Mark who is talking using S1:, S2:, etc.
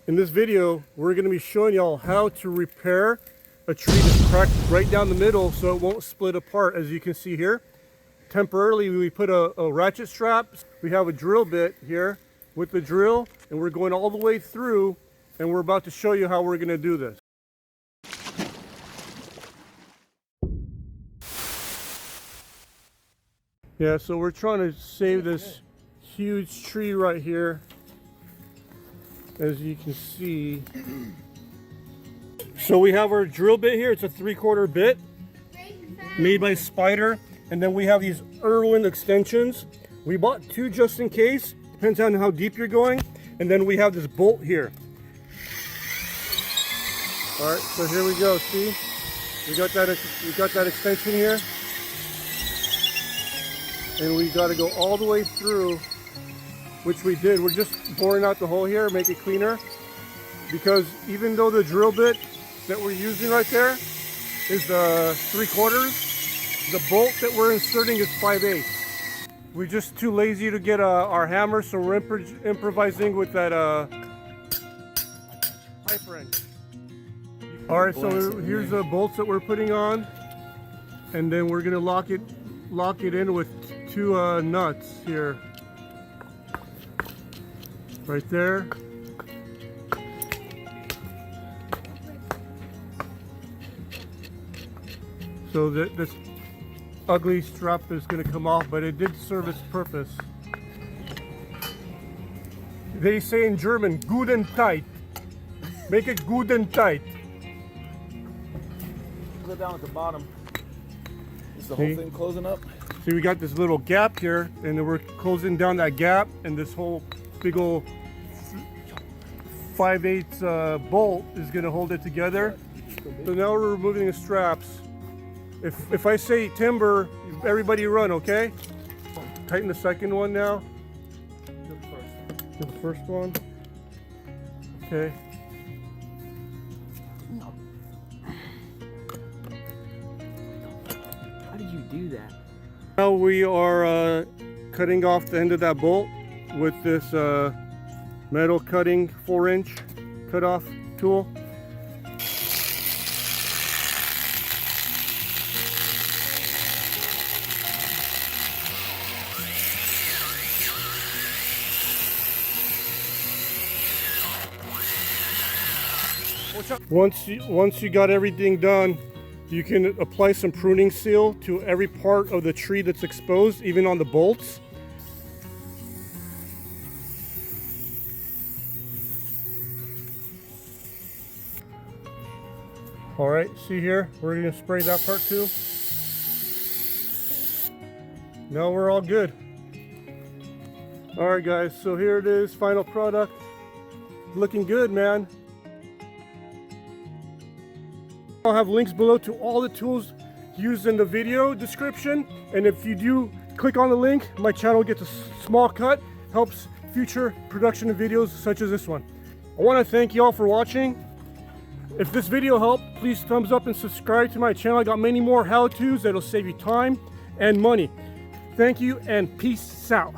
S1: In this video, we're going to be showing y'all how to repair a tree that's cracked right down the middle so it won't split apart. As you can see here, temporarily we put a ratchet strap. We have a drill bit here with the drill, and we're going all the way through, and we're about to show you how we're going to do this. Yeah, so we're trying to save this huge tree right here. As you can see, so we have our drill bit here. It's a 3/4 bit made by Spider, and then we have these Irwin extensions. We bought 2 just in case, depends on how deep you're going, and then we have this bolt here. All right, so here we go. See, we got that extension here, and we got to go all the way through, which we did. We're just boring out the hole here, make it cleaner, because even though the drill bit that we're using right there is 3/4, the bolt that we're inserting is 5/8. We're just too lazy to get our hammer, so we're improvising with that pipe wrench. All right, so here's the bolts that we're putting on, and then we're gonna lock it in with 2 nuts here. Right there. So this ugly strap is going to come off, but it did serve its purpose. They say in German, good and tight. Make it good and tight.
S2: Go down at the bottom. Is the whole thing closing up?
S1: See, we got this little gap here, and then we're closing down that gap, and this whole big old 5/8 bolt is going to hold it together. So now we're removing the straps. If I say timber, everybody run, okay? Tighten the second one now. The first one. Okay.
S3: How did you do that?
S1: Now we are cutting off the end of that bolt with this metal cutting 4-inch cutoff tool. Once you got everything done, you can apply some pruning seal to every part of the tree that's exposed, even on the bolts. All right, see here, we're gonna spray that part too. Now we're all good. All right, guys, so here it is, final product. Looking good, man. I'll have links below to all the tools used in the video description, and if you do click on the link, my channel gets a small cut, helps future production of videos such as this one. I want to thank you all for watching. If this video helped, please thumbs up and subscribe to my channel. I got many more how-tos that'll save you time and money. Thank you and peace out.